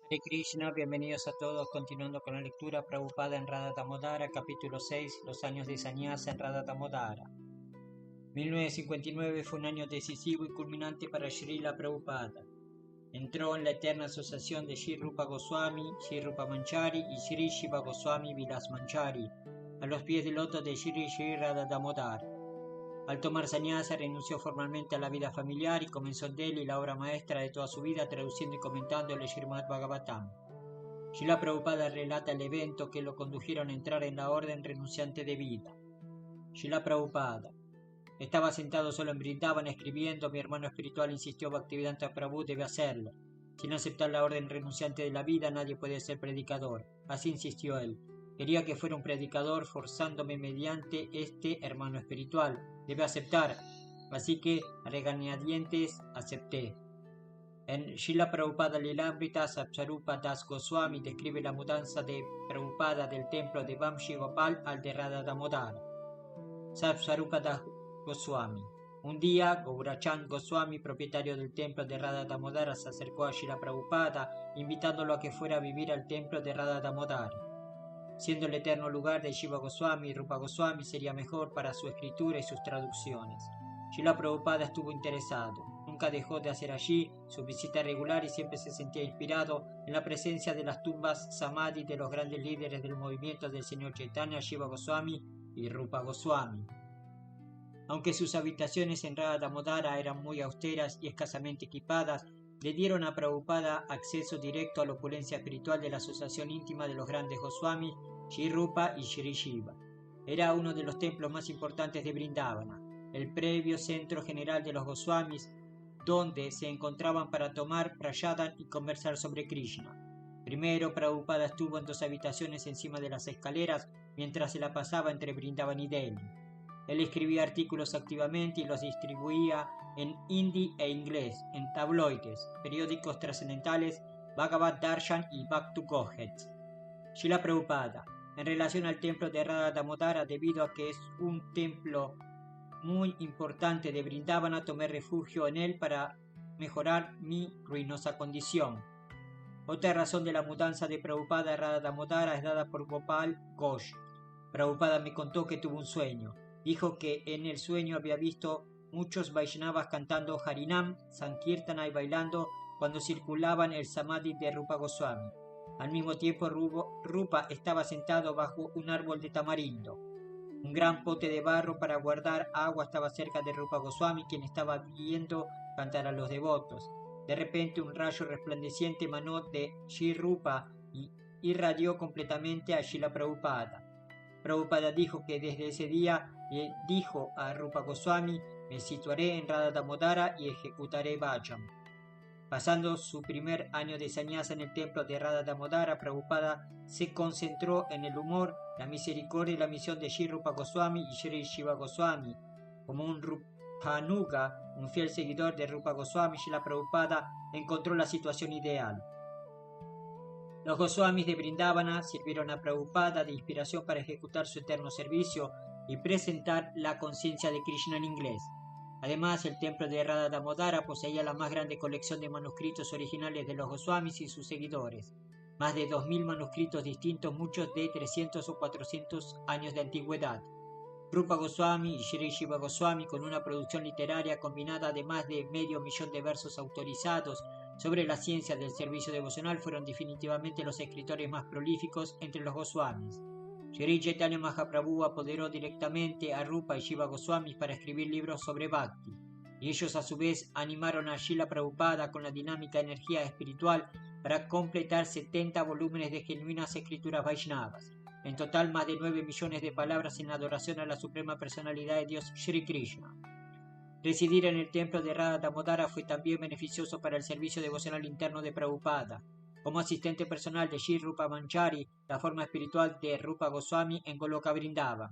Hare Krishna, bienvenidos a todos, continuando con la lectura Prabhupada en Radha Damodara, capítulo 6, los años de Sannyasa en Radha Damodara. 1959 fue un año decisivo y culminante para Srila Prabhupada. Entró en la eterna asociación de Sri Rupa Goswami, Sri Rupa Manchari y Sri Shiva Goswami Vilas Manchari, a los pies del loto de Sri Radha Damodara. Al tomar sannyasa renunció formalmente a la vida familiar y comenzó en Delhi la obra maestra de toda su vida traduciendo y comentando el Srimad Bhagavatam. Srila Prabhupada relata el evento que lo condujeron a entrar en la orden renunciante de vida. Srila Prabhupada: estaba sentado solo en Vrindavan escribiendo, mi hermano espiritual insistió, Bhaktivedanta Prabhu debe hacerlo. Sin aceptar la orden renunciante de la vida nadie puede ser predicador. Así insistió él. Quería que fuera un predicador forzándome mediante este hermano espiritual. Debe aceptar. Así que, a regañadientes, acepté. En Srila Prabhupada Lilamrita, Sapsarupa Das Goswami describe la mudanza de Prabhupada del templo de Vamshi Gopal al de Radha Damodara. Sapsarupa Das Goswami. Un día, Gaurachand Goswami, propietario del templo de Radha Damodara, se acercó a Srila Prabhupada, invitándolo a que fuera a vivir al templo de Radha Damodara. Siendo el eterno lugar de Shiva Goswami y Rupa Goswami sería mejor para su escritura y sus traducciones. Srila Prabhupada estuvo interesado. Nunca dejó de hacer allí su visita regular y siempre se sentía inspirado en la presencia de las tumbas Samadhi de los grandes líderes del movimiento del Señor Chaitanya, Shiva Goswami y Rupa Goswami. Aunque sus habitaciones en Radha Damodara eran muy austeras y escasamente equipadas, le dieron a Prabhupada acceso directo a la opulencia espiritual de la asociación íntima de los grandes Goswami, Sri Rupa y Sri Shiva. Era uno de los templos más importantes de Vrindavana, el previo centro general de los Goswamis, donde se encontraban para tomar prasadam y conversar sobre Krishna. Primero, Prabhupada estuvo en 2 habitaciones encima de las escaleras mientras se la pasaba entre Vrindavan y Delhi. Él escribía artículos activamente y los distribuía en hindi e inglés, en tabloides, periódicos trascendentales, Bhagavad Darshan y Back to Godhead. Srila Prabhupada: en relación al templo de Radha Damodara, debido a que es un templo muy importante de Vrindavana, tomé refugio en él para mejorar mi ruinosa condición. Otra razón de la mudanza de Prabhupada a Radha Damodara es dada por Gopal Ghosh. Prabhupada me contó que tuvo un sueño. Dijo que en el sueño había visto muchos Vaishnavas cantando Harinam, Sankirtana y bailando cuando circulaban el Samadhi de Rupa Goswami. Al mismo tiempo, Rupa estaba sentado bajo un árbol de tamarindo. Un gran pote de barro para guardar agua estaba cerca de Rupa Goswami, quien estaba viendo cantar a los devotos. De repente, un rayo resplandeciente emanó de Sri Rupa y irradió completamente a Srila Prabhupada. Prabhupada dijo que desde ese día le dijo a Rupa Goswami, me situaré en Radha Damodara y ejecutaré Bhajan. Pasando su primer año de sannyasa en el templo de Radha Damodara, Prabhupada se concentró en el humor, la misericordia y la misión de Sri Rupa Goswami y Sri Shiva Goswami. Como un Rupanuga, un fiel seguidor de Rupa Goswami, Srila Prabhupada encontró la situación ideal. Los Goswamis de Vrindavana sirvieron a Prabhupada de inspiración para ejecutar su eterno servicio y presentar la conciencia de Krishna en inglés. Además, el templo de Radha Damodara poseía la más grande colección de manuscritos originales de los Goswamis y sus seguidores. Más de 2000 manuscritos distintos, muchos de 300 o 400 años de antigüedad. Rupa Goswami y Sri Shiva Goswami, con una producción literaria combinada de más de 500.000 de versos autorizados sobre la ciencia del servicio devocional, fueron definitivamente los escritores más prolíficos entre los Goswamis. Sri Chaitanya Mahaprabhu apoderó directamente a Rupa y Shiva Goswami para escribir libros sobre Bhakti, y ellos a su vez animaron a Srila Prabhupada con la dinámica energía espiritual para completar 70 volúmenes de genuinas escrituras Vaishnavas. En total, más de 9 millones de palabras en adoración a la suprema personalidad de Dios Shri Krishna. Residir en el templo de Radha Damodara fue también beneficioso para el servicio devocional interno de Prabhupada. Como asistente personal de Sri Rupa Manchari, la forma espiritual de Rupa Goswami en Goloka Vrindavan.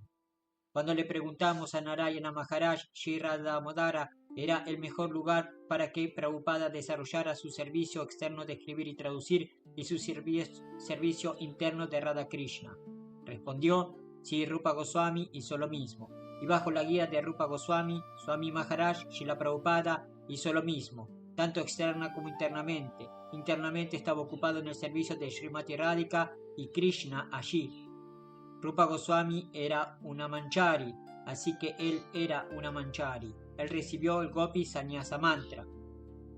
Cuando le preguntamos a Narayana Maharaj, Sri Radha Damodara era el mejor lugar para que Prabhupada desarrollara su servicio externo de escribir y traducir y su servicio interno de Radha Krishna. Respondió, Sri Rupa Goswami hizo lo mismo, y bajo la guía de Rupa Goswami, Swami Maharaj, Srila Prabhupada hizo lo mismo, tanto externa como internamente, internamente estaba ocupado en el servicio de Srimati Radhika y Krishna allí. Rupa Goswami era una manchari, así que él era una manchari. Él recibió el Gopi Sannyasa Mantra.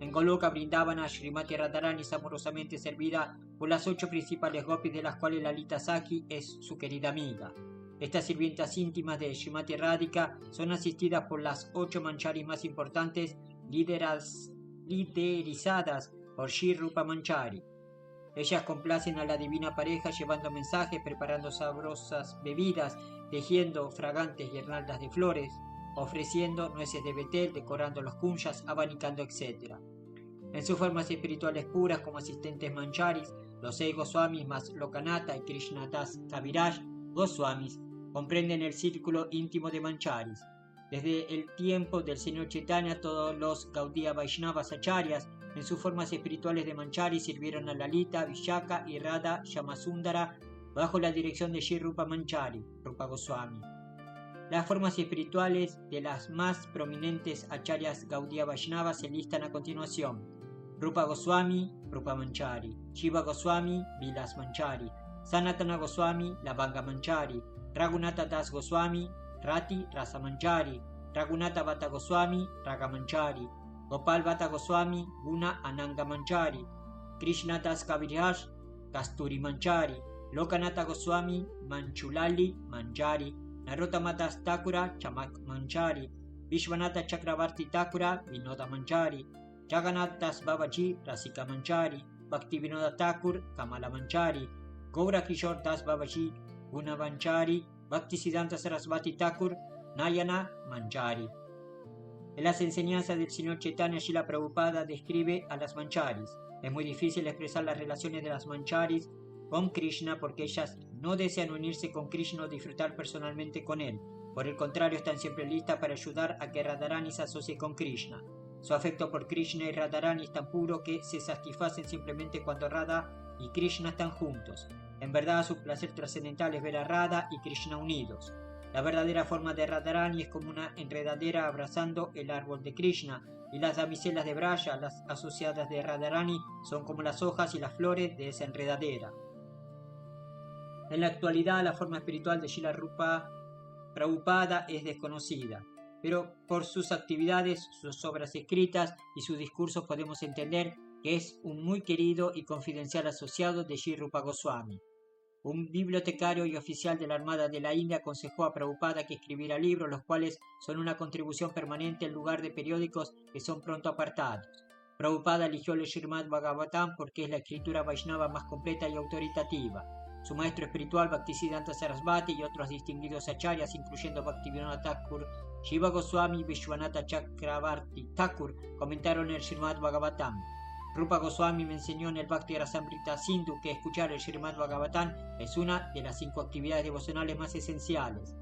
En Goloka Vrindavana, Srimati Radharani es amorosamente servida por las 8 principales gopis, de las cuales Lalita Sakhi es su querida amiga. Estas sirvientas íntimas de Srimati Radhika son asistidas por las 8 mancharis más importantes, liderizadas por Shri Rupa Manchari. Ellas complacen a la divina pareja llevando mensajes, preparando sabrosas bebidas, tejiendo fragantes guirnaldas de flores, ofreciendo nueces de betel, decorando los kunjas, abanicando, etc. En sus formas espirituales puras como asistentes mancharis, los 6 Goswamis más Lokanatha y Krishnadas Kaviraj Goswamis comprenden el círculo íntimo de mancharis. Desde el tiempo del Señor Chaitanya, todos los Gaudiya Vaishnavas Acharyas en sus formas espirituales de manchari sirvieron a Lalita, Vishaka y Radha Shamasundara bajo la dirección de Shri Rupa Manchari, Rupa Goswami. Las formas espirituales de las más prominentes Acharyas Gaudiya Vaishnavas se listan a continuación: Rupa Goswami, Rupa Manchari; Shiva Goswami, Vilas Manchari; Sanatana Goswami, Lavanga Manchari; Raghunatha Das Goswami, Rati Rasa Manchari; Raghunatha Bhatta Goswami, Raga Manchari; Gopal Bhatta Goswami, Guna Ananga Manchari; Krishna Das Kaviraj, Kasturi Manchari; Lokanatha Goswami, Manchulali Manchari; Narottama Das Thakura, Chamak Manchari; Vishwanatha Chakravarti Thakura, Vinoda Manchari; Jagannath Das Babaji, Rasika Manchari; Bhaktivinoda Thakur, Kamala Manchari; Gaura Kishore Das Babaji, Guna Manchari; Bhaktisiddhanta Sarasvati Thakur, Nayana Manchari. En las enseñanzas del Señor Chaitanya, Srila Prabhupada describe a las mancharis. Es muy difícil expresar las relaciones de las mancharis con Krishna porque ellas no desean unirse con Krishna o disfrutar personalmente con él. Por el contrario, están siempre listas para ayudar a que Radharani se asocie con Krishna. Su afecto por Krishna y Radharani es tan puro que se satisfacen simplemente cuando Radha y Krishna están juntos. En verdad, su placer trascendental es ver a Radha y Krishna unidos. La verdadera forma de Radharani es como una enredadera abrazando el árbol de Krishna, y las damiselas de Braya, las asociadas de Radharani, son como las hojas y las flores de esa enredadera. En la actualidad, la forma espiritual de Srila Rupa Prabhupada es desconocida, pero por sus actividades, sus obras escritas y sus discursos podemos entender que es un muy querido y confidencial asociado de Shri Rupa Goswami. Un bibliotecario y oficial de la Armada de la India aconsejó a Prabhupada que escribiera libros, los cuales son una contribución permanente en lugar de periódicos que son pronto apartados. Prabhupada eligió el Srimad Bhagavatam porque es la escritura Vaishnava más completa y autoritativa. Su maestro espiritual Bhaktisiddhanta Sarasvati y otros distinguidos acharyas, incluyendo Bhaktivinoda Thakur, Shiva Goswami y Vishwanatha Chakravarti Thakur, comentaron el Srimad Bhagavatam. Rupa Goswami me enseñó en el Bhakti Rasamrita Sindhu que escuchar el Srimad Bhagavatam es una de las 5 actividades devocionales más esenciales.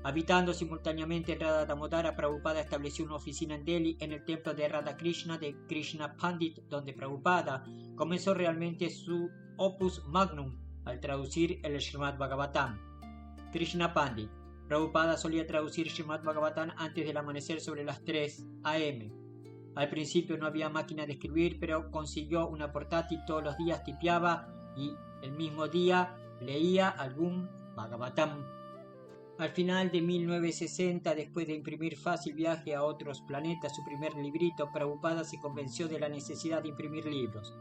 Habitando simultáneamente en Radha Damodara, Prabhupada estableció una oficina en Delhi en el templo de Radha Krishna de Krishna Pandit, donde Prabhupada comenzó realmente su opus magnum al traducir el Srimad Bhagavatam. Krishna Pandit. Prabhupada solía traducir Srimad Bhagavatam antes del amanecer sobre las 3 a.m. Al principio no había máquina de escribir, pero consiguió una portátil, todos los días tipeaba y el mismo día leía algún Bhagavatam. Al final de 1960, después de imprimir Fácil Viaje a Otros Planetas, su primer librito, Prabhupada se convenció de la necesidad de imprimir libros.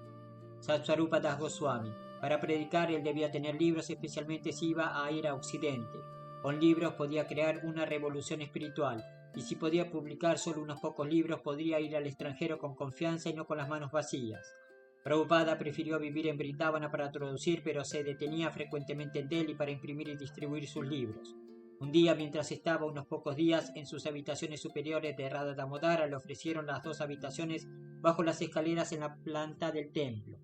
Satsvarupa Das Goswami. Para predicar él debía tener libros, especialmente si iba a ir a Occidente. Con libros podía crear una revolución espiritual. Y si podía publicar solo unos pocos libros, podría ir al extranjero con confianza y no con las manos vacías. Prabhupada prefirió vivir en Vrindavana para traducir, pero se detenía frecuentemente en Delhi para imprimir y distribuir sus libros. Un día, mientras estaba unos pocos días en sus habitaciones superiores de Radha Damodara, le ofrecieron las 2 habitaciones bajo las escaleras en la planta del templo.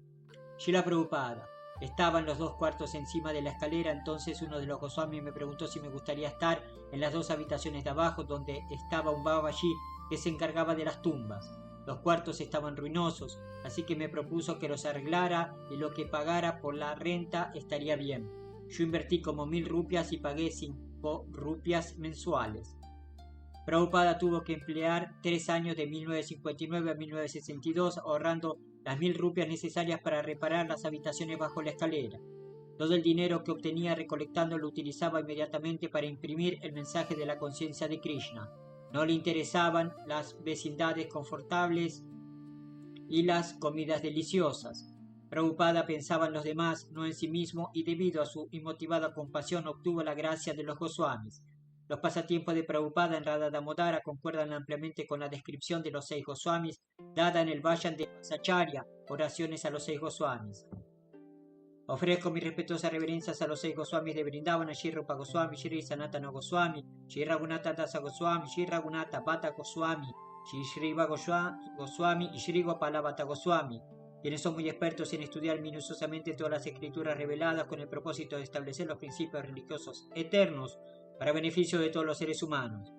Srila Prabhupada. Estaban los 2 cuartos encima de la escalera, entonces uno de los Goswami me preguntó si me gustaría estar en las 2 habitaciones de abajo, donde estaba un Babaji que se encargaba de las tumbas. Los cuartos estaban ruinosos, así que me propuso que los arreglara y lo que pagara por la renta estaría bien. Yo invertí como 1000 rupias y pagué 5 rupias mensuales. Prabhupada tuvo que emplear 3 años de 1959 a 1962 ahorrando las 1000 rupias necesarias para reparar las habitaciones bajo la escalera. Todo el dinero que obtenía recolectando lo utilizaba inmediatamente para imprimir el mensaje de la conciencia de Krishna. No le interesaban las vecindades confortables y las comidas deliciosas. Prabhupada pensaba en los demás, no en sí mismo, y debido a su inmotivada compasión obtuvo la gracia de los Goswamis. Los pasatiempos de Prabhupada en Radha Damodara concuerdan ampliamente con la descripción de los 6 Goswamis dada en el Vayan de Vasacharya, oraciones a los 6 Goswamis. Ofrezco mis respetuosas reverencias a los 6 Goswamis de Vrindavan, Shri Rupa Goswami, Shri Sanatana Goswami, Shri Raghunatha Dasa Goswami, Shri Raghunatha Bhatta Goswami, Shri Shriva Goswami y Shri Gopala Bhatta Goswami, quienes son muy expertos en estudiar minuciosamente todas las escrituras reveladas con el propósito de establecer los principios religiosos eternos para beneficio de todos los seres humanos.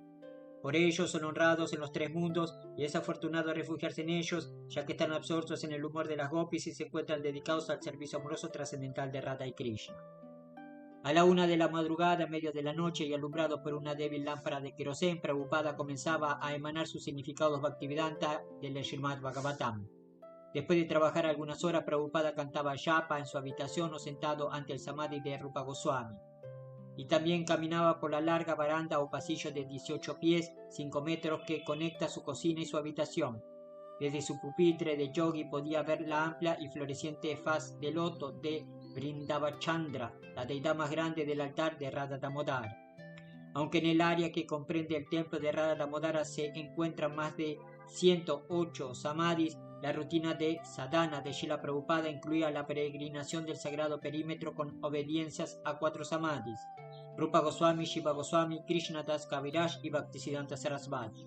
Por ello son honrados en los 3 mundos y es afortunado refugiarse en ellos, ya que están absortos en el humor de las gopis y se encuentran dedicados al servicio amoroso trascendental de Radha y Krishna. A la 1 de la madrugada, en medio de la noche y alumbrado por una débil lámpara de querosén, Prabhupada comenzaba a emanar sus significados Bhaktivedanta del Srimad Bhagavatam. Después de trabajar algunas horas, Prabhupada cantaba japa en su habitación o sentado ante el samadhi de Rupa Goswami. Y también caminaba por la larga baranda o pasillo de 18 pies, 5 metros, que conecta su cocina y su habitación. Desde su pupitre de yogi podía ver la amplia y floreciente faz de loto de Vrindavachandra, la deidad más grande del altar de Radha Damodara. Aunque en el área que comprende el templo de Radha Damodara se encuentran más de 108 samadhis, la rutina de sadhana de Srila Prabhupada incluía la peregrinación del sagrado perímetro con obediencias a 4 samadhis: Rupa Goswami, Shiva Goswami, Krishna Das Kaviraj y Bhaktisiddhanta Sarasvati.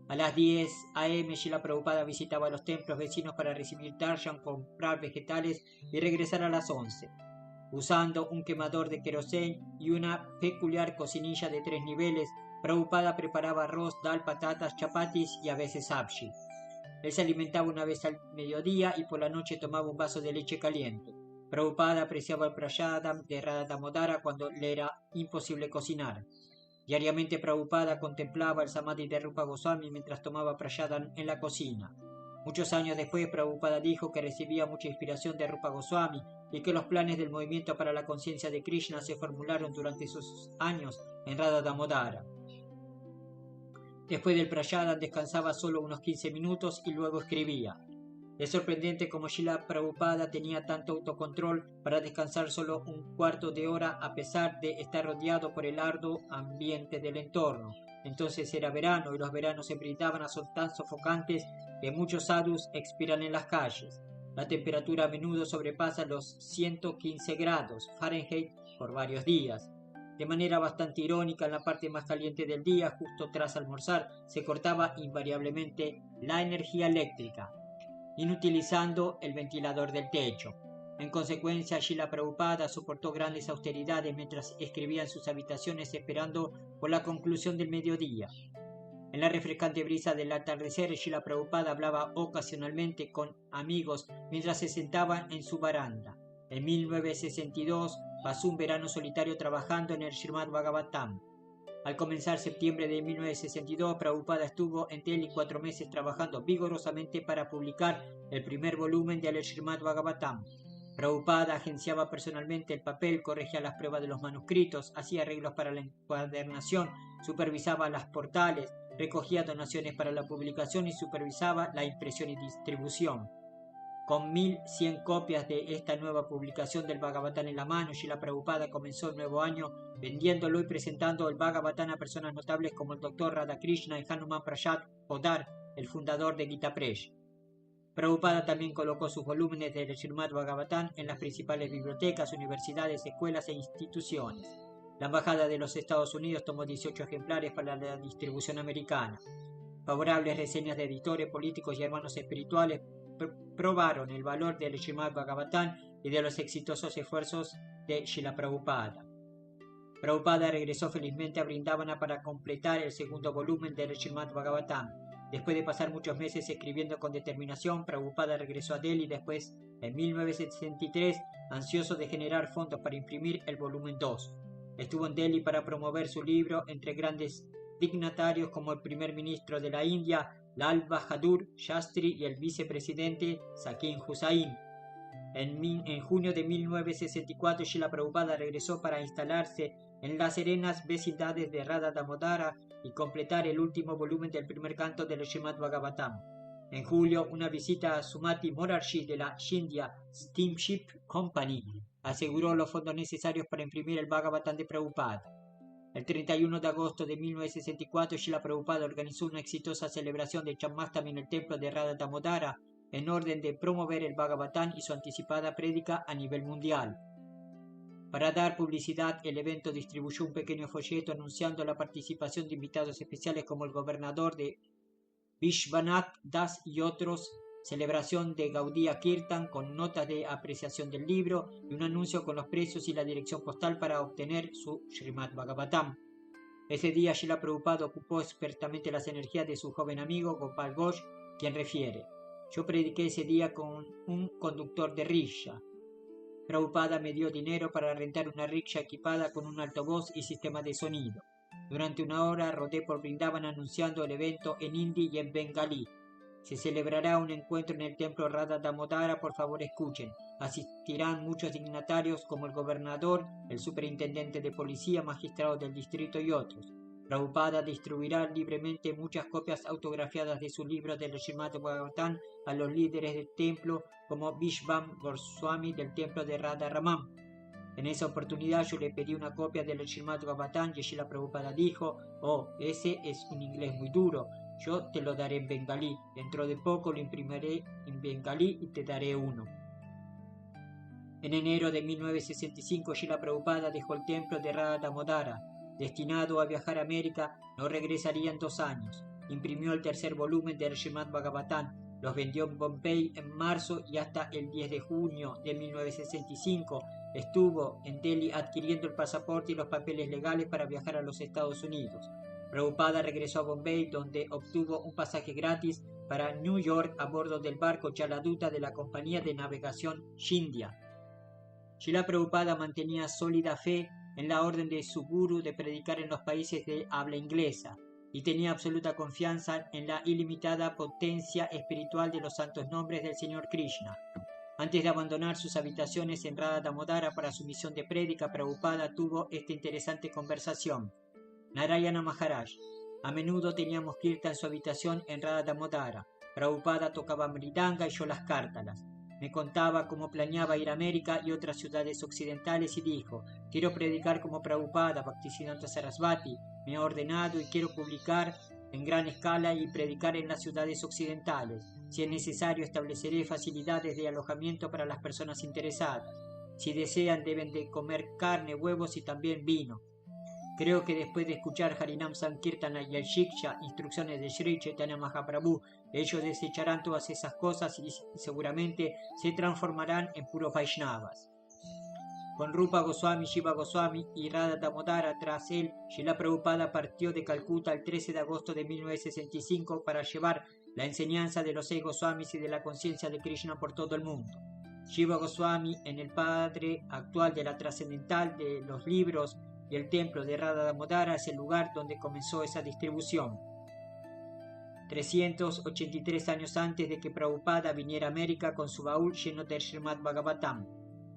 A las 10 a.m. Srila Prabhupada visitaba los templos vecinos para recibir darshan, comprar vegetales y regresar a las 11. Usando un quemador de querosén y una peculiar cocinilla de 3 niveles, Prabhupada preparaba arroz, dal, patatas, chapatis y a veces sabji. Él se alimentaba una vez al mediodía y por la noche tomaba un vaso de leche caliente. Prabhupada apreciaba el prayadam de Radha Damodara cuando le era imposible cocinar. Diariamente Prabhupada contemplaba el samadhi de Rupa Goswami mientras tomaba prayadam en la cocina. Muchos años después, Prabhupada dijo que recibía mucha inspiración de Rupa Goswami y que los planes del movimiento para la conciencia de Krishna se formularon durante sus años en Radha Damodara. Después del prayadam descansaba solo unos 15 minutos y luego escribía. Es sorprendente cómo Srila Prabhupada tenía tanto autocontrol para descansar solo un cuarto de hora a pesar de estar rodeado por el arduo ambiente del entorno. Entonces era verano y los veranos en Vrindavan son tan sofocantes que muchos sadhus expiran en las calles. La temperatura a menudo sobrepasa los 115 grados Fahrenheit por varios días. De manera bastante irónica, en la parte más caliente del día, justo tras almorzar, se cortaba invariablemente la energía eléctrica, inutilizando el ventilador del techo. En consecuencia, Srila Prabhupada soportó grandes austeridades mientras escribía en sus habitaciones esperando por la conclusión del mediodía. En la refrescante brisa del atardecer, Srila Prabhupada hablaba ocasionalmente con amigos mientras se sentaba en su baranda. En 1962 pasó un verano solitario trabajando en el Srimad Bhagavatam. Al comenzar septiembre de 1962, Prabhupada estuvo en Delhi 4 meses trabajando vigorosamente para publicar el primer volumen del Srimad Bhagavatam. Prabhupada agenciaba personalmente el papel, corregía las pruebas de los manuscritos, hacía arreglos para la encuadernación, supervisaba las portales, recogía donaciones para la publicación y supervisaba la impresión y distribución. Con 1100 copias de esta nueva publicación del Bhagavatam en la mano, Srila Prabhupada comenzó el nuevo año vendiéndolo y presentando el Bhagavatam a personas notables como el Dr. Radhakrishna y Hanuman Prasad Poddar, el fundador de Gita Press. Prabhupada también colocó sus volúmenes del Srimad Bhagavatam en las principales bibliotecas, universidades, escuelas e instituciones. La Embajada de los Estados Unidos tomó 18 ejemplares para la distribución americana. Favorables reseñas de editores, políticos y hermanos espirituales probaron el valor del Srimad Bhagavatam y de los exitosos esfuerzos de Srila Prabhupada. Prabhupada regresó felizmente a Vrindavana para completar el segundo volumen del Srimad Bhagavatam. Después de pasar muchos meses escribiendo con determinación, Prabhupada regresó a Delhi después, en 1963, ansioso de generar fondos para imprimir el volumen 2. Estuvo en Delhi para promover su libro entre grandes dignatarios como el primer ministro de la India, Lal Bahadur Shastri y el vicepresidente Zakir Hussain. En junio de 1964, Srila Prabhupada regresó para instalarse en las serenas vecindades de Radha Damodara y completar el último volumen del primer canto del Srimad Bhagavatam. En julio, una visita a Sumati Morarshi de la Scindia Steamship Company aseguró los fondos necesarios para imprimir el Bhagavatam de Prabhupada. El 31 de agosto de 1964, Srila Prabhupada organizó una exitosa celebración de Janmashtami en el templo de Radha Damodara en orden de promover el Bhagavatam y su anticipada prédica a nivel mundial. Para dar publicidad, el evento distribuyó un pequeño folleto anunciando la participación de invitados especiales como el gobernador de Vishwanath Das y otros, celebración de Gaudiya Kirtan con notas de apreciación del libro y un anuncio con los precios y la dirección postal para obtener su Srimad Bhagavatam. Ese día Srila Prabhupada ocupó expertamente las energías de su joven amigo Gopal Ghosh, quien refiere: yo prediqué ese día con un conductor de rickshaw. Prabhupada me dio dinero para rentar una rickshaw equipada con un altavoz y sistema de sonido. Durante una hora rodé por Vrindavan anunciando el evento en hindi y en bengalí. Se celebrará un encuentro en el templo Radha Damodara, por favor escuchen. Asistirán muchos dignatarios como el gobernador, el superintendente de policía, magistrados del distrito y otros. Prabhupada distribuirá libremente muchas copias autografiadas de su libro del Srimad Bhagavatam a los líderes del templo como Vishvam Goswami del templo de Radha Raman. En esa oportunidad yo le pedí una copia del Srimad Bhagavatam y Srila Prabhupada dijo: oh, ese es un inglés muy duro, yo te lo daré en bengalí, dentro de poco lo imprimiré en bengalí y te daré uno. En enero de 1965 Srila Prabhupada dejó el templo de Radha Damodara. Destinado a viajar a América, no regresaría en 2 años. Imprimió el tercer volumen del Srimad Bhagavatam, los vendió en Bombay en marzo y hasta el 10 de junio de 1965 estuvo en Delhi adquiriendo el pasaporte y los papeles legales para viajar a los Estados Unidos. Prabhupada regresó a Bombay, donde obtuvo un pasaje gratis para New York a bordo del barco Jaladuta de la compañía de navegación Scindia. Srila Prabhupada mantenía sólida fe en la orden de su guru de predicar en los países de habla inglesa y tenía absoluta confianza en la ilimitada potencia espiritual de los santos nombres del Señor Krishna. Antes de abandonar sus habitaciones en Radha Damodara para su misión de prédica, Prabhupada tuvo esta interesante conversación. Narayana Maharaj: a menudo teníamos kirtan en su habitación en Radha Damodara. Prabhupada tocaba mridanga y yo las cártalas. Me contaba cómo planeaba ir a América y otras ciudades occidentales y dijo: quiero predicar como Prabhupada. Bhaktisiddhanta Sarasvati me ha ordenado y quiero publicar en gran escala y predicar en las ciudades occidentales. Si es necesario, estableceré facilidades de alojamiento para las personas interesadas. Si desean, deben de comer carne, huevos y también vino. Creo que después de escuchar Harinam Sankirtana y el Shiksha, instrucciones de Sri Chaitanya Mahaprabhu, ellos desecharán todas esas cosas y seguramente se transformarán en puros Vaishnavas. Con Rupa Goswami, Shiva Goswami y Radha Damodara tras él, Srila Prabhupada partió de Calcuta el 13 de agosto de 1965 para llevar la enseñanza de los 6 Goswamis y de la conciencia de Krishna por todo el mundo. Shiva Goswami, en el padre actual de la trascendental de los libros y el templo de Radha Damodara, es el lugar donde comenzó esa distribución. 383 años antes de que Prabhupada viniera a América con su baúl lleno de Srimad Bhagavatam.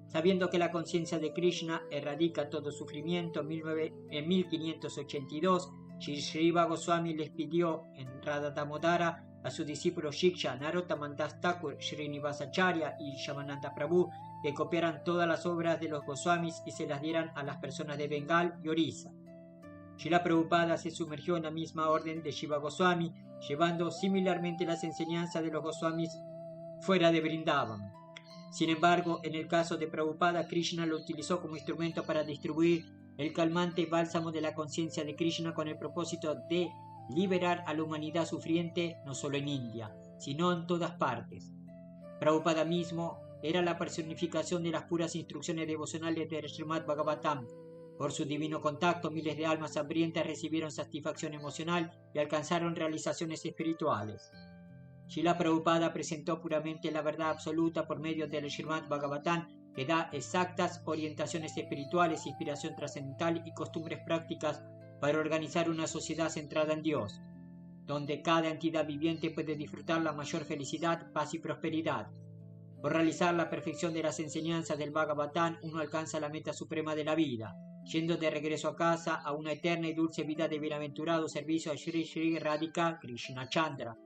Sabiendo que la conciencia de Krishna erradica todo sufrimiento, en 1582, Shiva Goswami les pidió en Radha Damodara a su discípulo Shiksha, Narottam Das Thakur, Srinivasacharya y Shamananda Prabhu que copiaran todas las obras de los Goswamis y se las dieran a las personas de Bengal y Orissa. Srila Prabhupada se sumergió en la misma orden de Shiva Goswami, llevando similarmente las enseñanzas de los Goswamis fuera de Vrindavan. Sin embargo, en el caso de Prabhupada, Krishna lo utilizó como instrumento para distribuir el calmante bálsamo de la conciencia de Krishna con el propósito de liberar a la humanidad sufriente no solo en India, sino en todas partes. Prabhupada mismo era la personificación de las puras instrucciones devocionales de Srimad Bhagavatam. Por su divino contacto, miles de almas hambrientas recibieron satisfacción emocional y alcanzaron realizaciones espirituales. Srila Prabhupada presentó puramente la verdad absoluta por medio del Srimad Bhagavatam, que da exactas orientaciones espirituales, inspiración trascendental y costumbres prácticas para organizar una sociedad centrada en Dios. donde cada entidad viviente puede disfrutar la mayor felicidad, paz y prosperidad. Por realizar la perfección de las enseñanzas del Bhagavatam, uno alcanza la meta suprema de la vida, yendo de regreso a casa a una eterna y dulce vida de bienaventurado servicio a Sri Sri Radhika Krishna Chandra.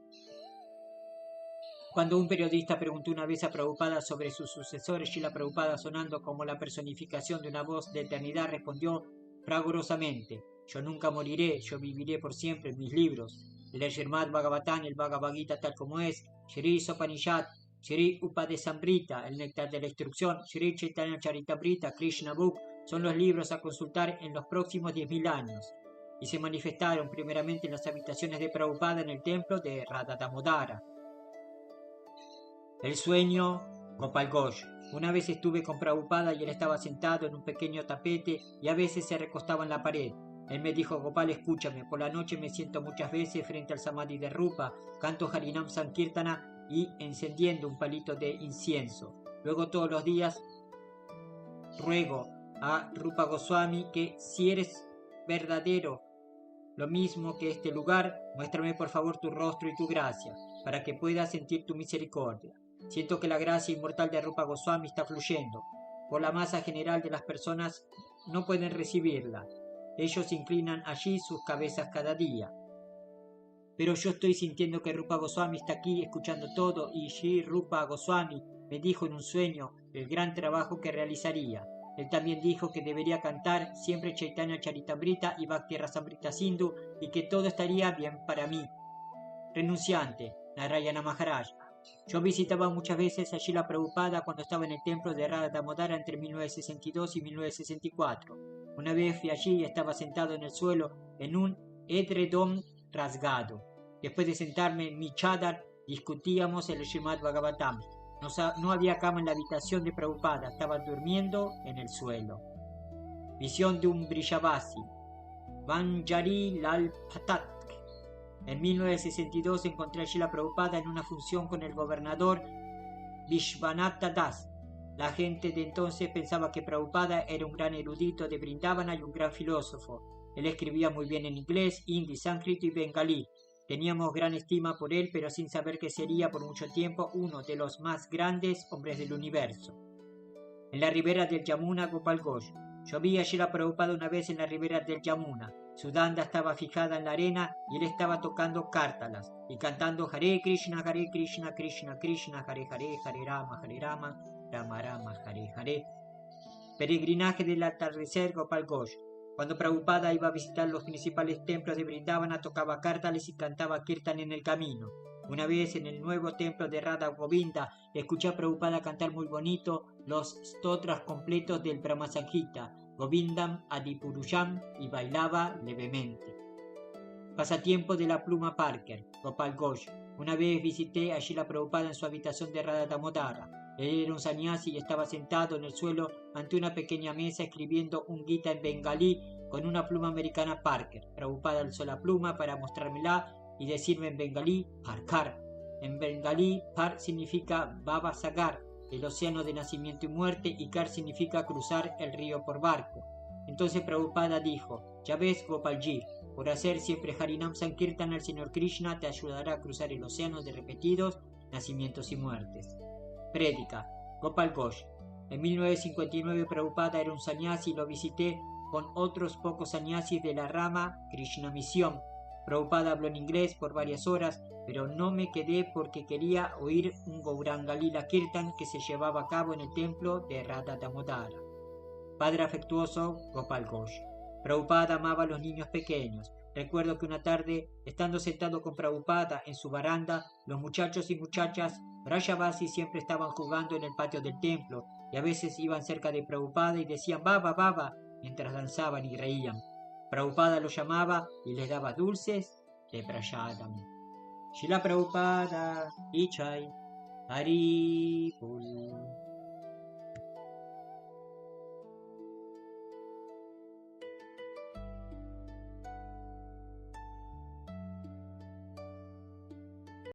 Cuando un periodista preguntó una vez a Prabhupada sobre su sucesor, Srila Prabhupada, sonando como la personificación de una voz de eternidad, respondió fragorosamente: yo nunca moriré, yo viviré por siempre en mis libros. El Srimad Bhagavatam, el Bhagavad Gita tal como es, Shri Sopanishad, Shri Upadesamrita, el Néctar de la Instrucción, Shri Chaitanya Charitamrita, Krishna Book, son los libros a consultar en los próximos 10.000 años. Y se manifestaron primeramente en las habitaciones de Prabhupada en el templo de Radha Damodara. El sueño, Gopal Ghosh. Una vez estuve con Prabhupada y él estaba sentado en un pequeño tapete y a veces se recostaba en la pared. Él me dijo: Gopal, escúchame, por la noche me siento muchas veces frente al Samadhi de Rupa, canto Harinam Sankirtana y encendiendo un palito de incienso. Luego todos los días ruego a Rupa Goswami que, si eres verdadero, lo mismo que este lugar, muéstrame por favor tu rostro y tu gracia, para que pueda sentir tu misericordia. Siento que la gracia inmortal de Rupa Goswami está fluyendo. Por la masa general de las personas no pueden recibirla. Ellos inclinan allí sus cabezas cada día. Pero yo estoy sintiendo que Rupa Goswami está aquí escuchando todo, y Sri Rupa Goswami me dijo en un sueño el gran trabajo que realizaría. Él también dijo que debería cantar siempre Chaitanya Charitamrita y Bhakti Rasamrita Sindhu y que todo estaría bien para mí. Renunciante, Narayana Maharaj. Yo visitaba muchas veces a Srila Prabhupada cuando estaba en el templo de Radha Damodara entre 1962 y 1964. Una vez fui allí y estaba sentado en el suelo en un edredón rasgado. Después de sentarme en mi chadar, discutíamos el Srimad Bhagavatam. No había cama en la habitación de Prabhupada, estaba durmiendo en el suelo. Visión de un Brishabasi. Banjari Lal Patak. En 1962 encontré a Srila Prabhupada en una función con el gobernador Vishwanatha Das. La gente de entonces pensaba que Prabhupada era un gran erudito de Vrindavana y un gran filósofo. Él escribía muy bien en inglés, hindi, sánscrito y bengalí. Teníamos gran estima por él, pero sin saber que sería por mucho tiempo uno de los más grandes hombres del universo. En la ribera del Yamuna, Gopal Ghosh. Yo vi a Srila Prabhupada una vez en la ribera del Yamuna. Su danda estaba fijada en la arena y él estaba tocando cártalas y cantando Hare Krishna, Krishna Krishna, Hare Hare, Hare Rama, Rama Rama, Hare Hare. Peregrinaje del atardecer, Gopal Ghosh. Cuando Prabhupada iba a visitar los principales templos de Vrindavana, tocaba cártales y cantaba kirtan en el camino. Una vez en el nuevo templo de Radha Govinda, escuché a Prabhupada cantar muy bonito los stotras completos del Brahma Samhita, Govindam Adipurusam, y bailaba levemente. Pasatiempo de la pluma Parker, Gopal Ghosh. Una vez visité a Srila Prabhupada en su habitación de Radha Damodara. Él era un sannyasi y estaba sentado en el suelo ante una pequeña mesa escribiendo un Gita en bengalí con una pluma americana Parker. Prabhupada alzó la pluma para mostrármela y decirme en bengalí, Parkar. En bengalí, Par significa Baba Sagar, el océano de nacimiento y muerte, y Kar significa cruzar el río por barco. Entonces Prabhupada dijo: ya ves, Gopalji, por hacer siempre Harinam Sankirtan, el Señor Krishna te ayudará a cruzar el océano de repetidos nacimientos y muertes. Prédica, Gopal Ghosh. En 1959 Prabhupada era un sannyasi y lo visité con otros pocos sannyasis de la rama Krishna Misión. Prabhupada habló en inglés por varias horas, pero no me quedé porque quería oír un Gauranga Lila Kirtan que se llevaba a cabo en el templo de Radha Damodara. Padre afectuoso, Gopal Ghosh. Prabhupada amaba a los niños pequeños. Recuerdo que una tarde, estando sentado con Prabhupada en su baranda, los muchachos y muchachas Brajavasi siempre estaban jugando en el patio del templo y a veces iban cerca de Prabhupada y decían Baba, Baba, mientras danzaban y reían. Prabhupada los llamaba y les daba dulces de Prashadam. Srila Prabhupada Ichai Haripul.